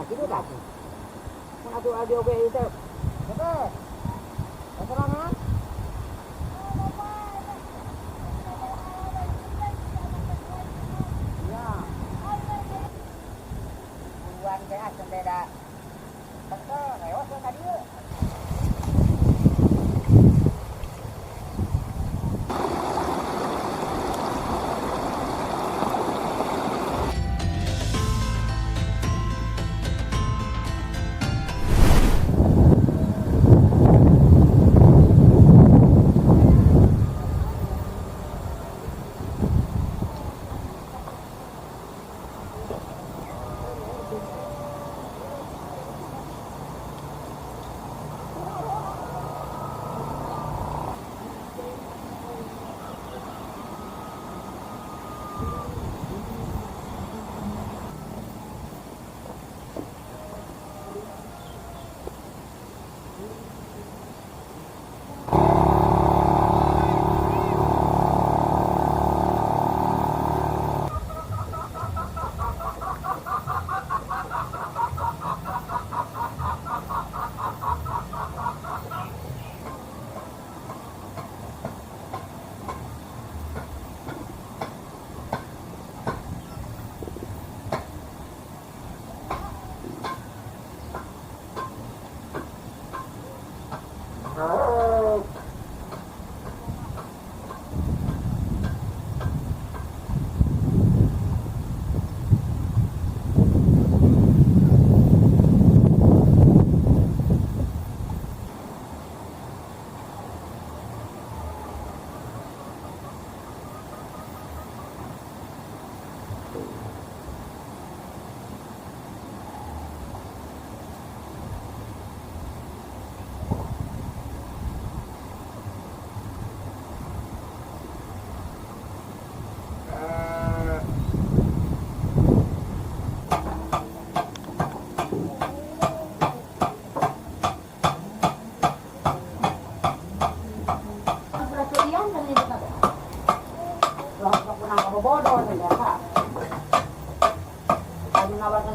Itu tadi. Kan atuh audio ge itu. Betul. Keterangan. Ya. Buan teh asa beda. Betul, lewat tadi.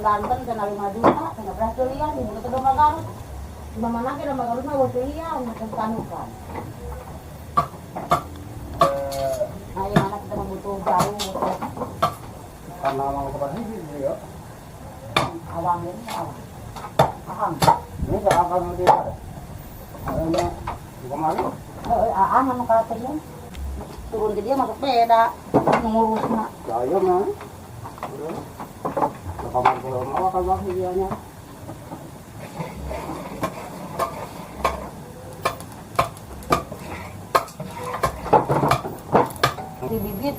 Banten kena 5 juta, kena beras lian, ibu kata domba Garut. Di mana ke domba Garut mah bos lian, macam tanukan. Nah, yang mana kita membutuh jauh, karena mau ke pasar ini ya. awang ini awang. Ahang. Ini gak akan nanti ada. Adanya kemarin. Ahang anu katanya. Turun ke dia masuk beda, ngurusnya. Saya mah. Kamar kalau mau kan waktu dianya. Di bibit,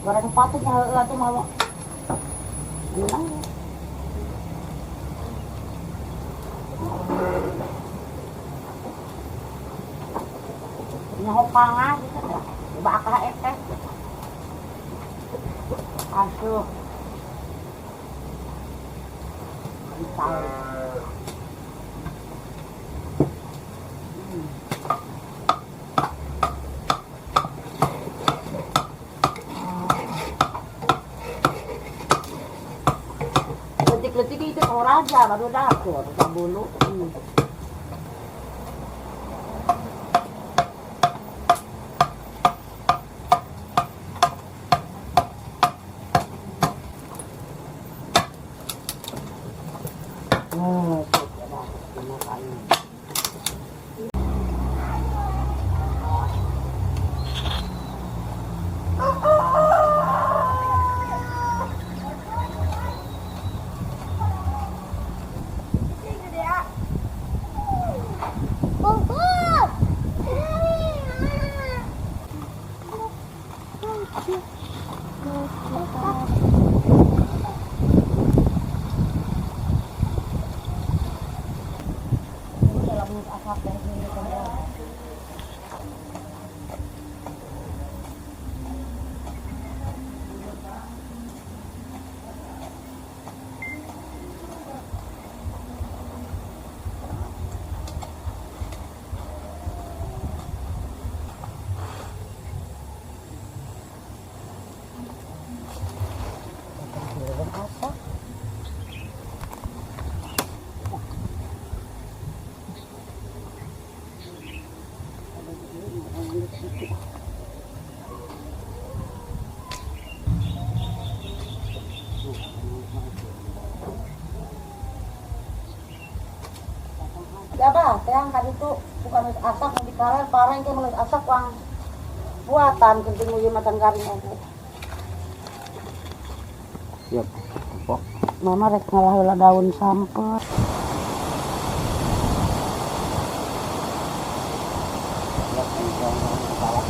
barang patutnya lah tuh mau. Gimana? Nyahopang aja kan, bakal etek. Asuh. Letik-letik itu orang aja baru dapur, bulu. bah, yang kan itu bukan asak di kaler pareng ke menulis asak uang buatan penting uji matang garing aku. Siap. Pok. Mama rek ngalah heula daun sampel. Siap yang kepala.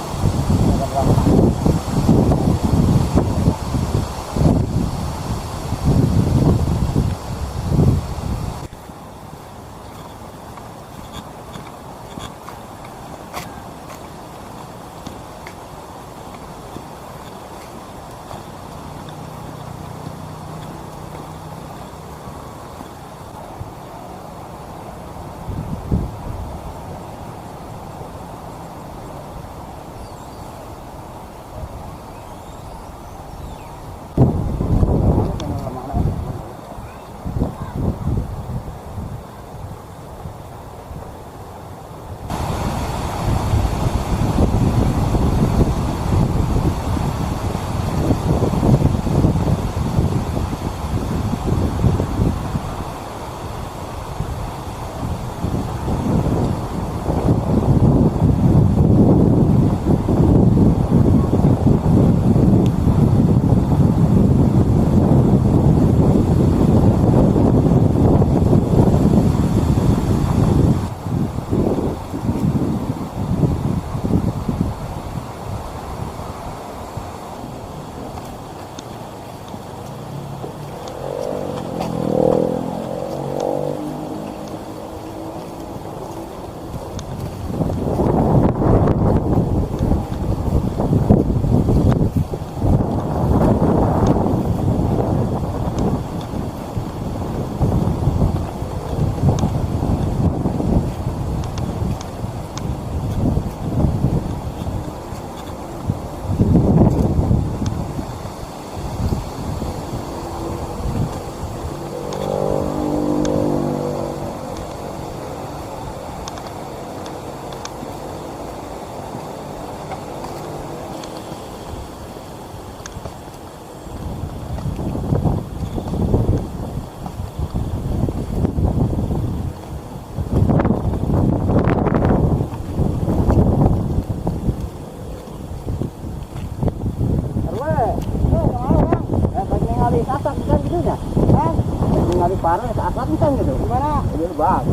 Parah saat kan gitu. Gimana? Ini bang.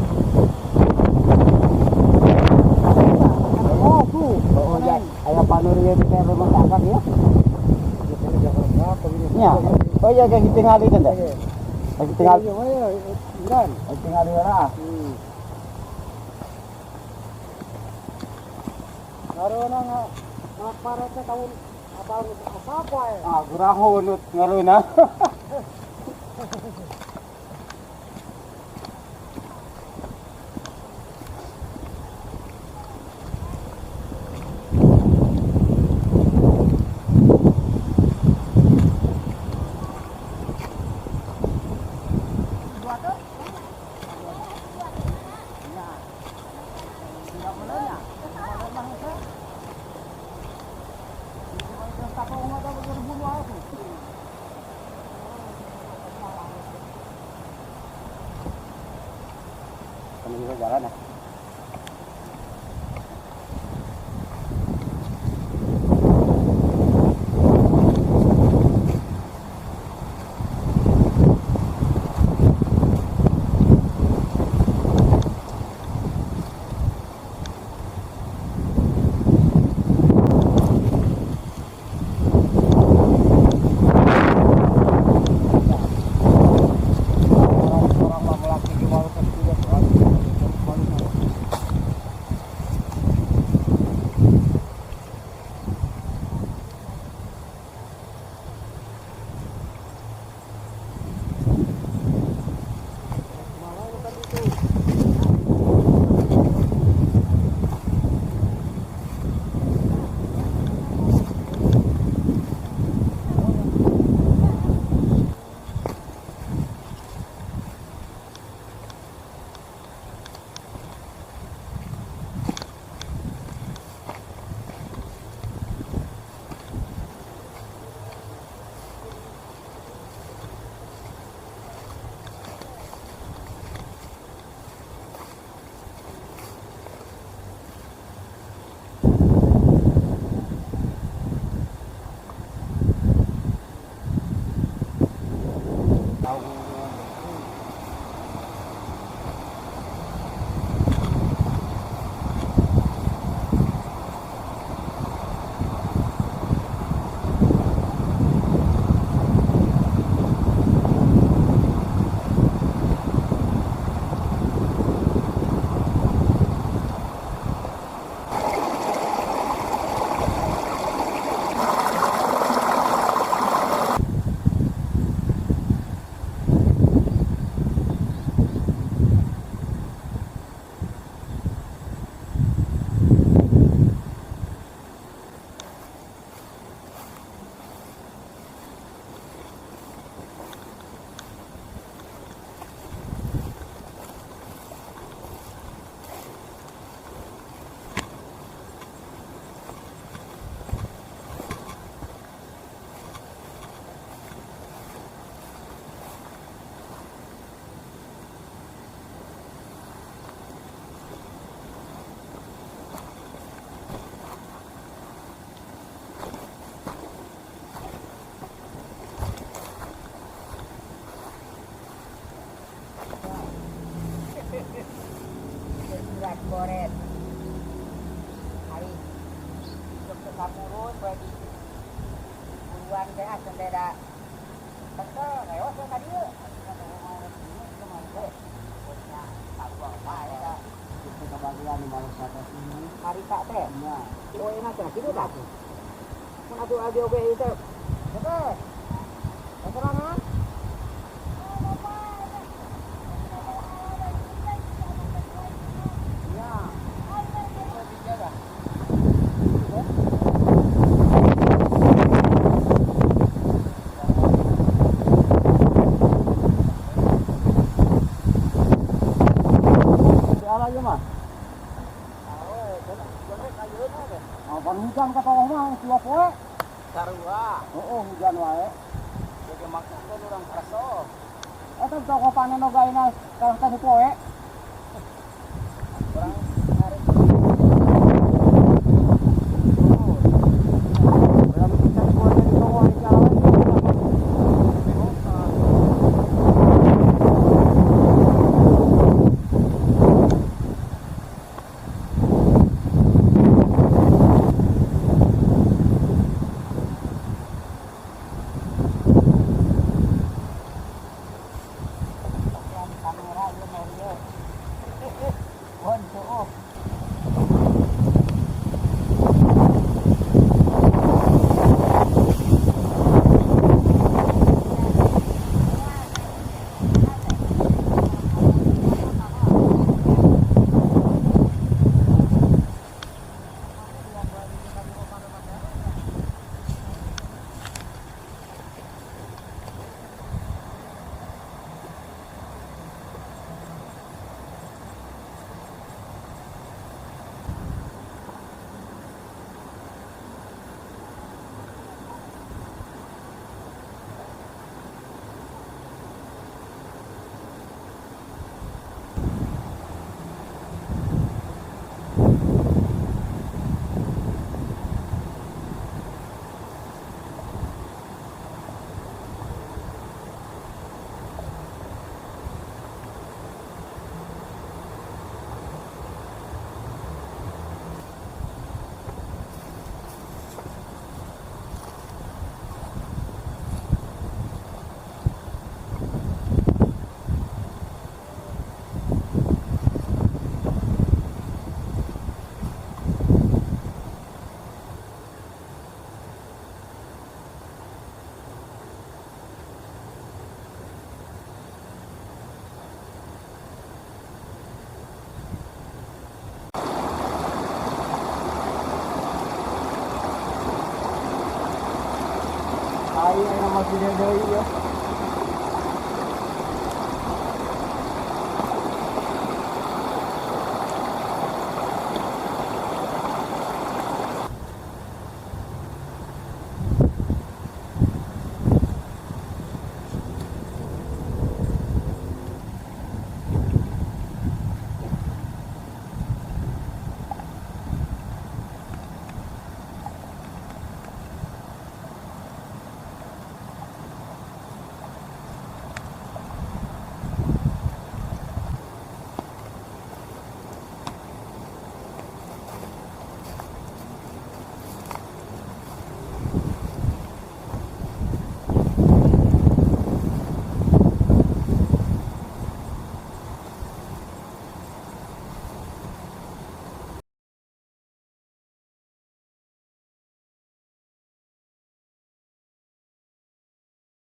Oh tuh. Oh ya. Ayah panurnya di kayak rumah kakak ya. Ya. Oh ya kayak tinggal itu dah. Lagi tinggal. Kan. Tinggal di mana? Karena nggak parahnya tahun apa ya? Ah, kurang hunut ngaruna. Kami juga jalan ya. Orang lelaki di bawah 3 kali. Berat koret. Hari dokter kapurus bagi buruan teh asan beda. Betul, lewat ke tadi. Itu kebagian di malam satu ini. Hari tak teh. Iya. Oh enak lah, gitu tak? Kan atuh audio be itu. Betul. Keterangan? Iya. Siapa aja mah? Pan hujan kata orang mah 2 poe. Sarua. Oh, hujan wae. Jadi maksudnya orang kaso. Eta toko panen ogaina kalau tadi poe. Orang hari Berapa kita poe di toko di jalan. kamera ya mau dia. Waduh. Ai nama masih deui ya.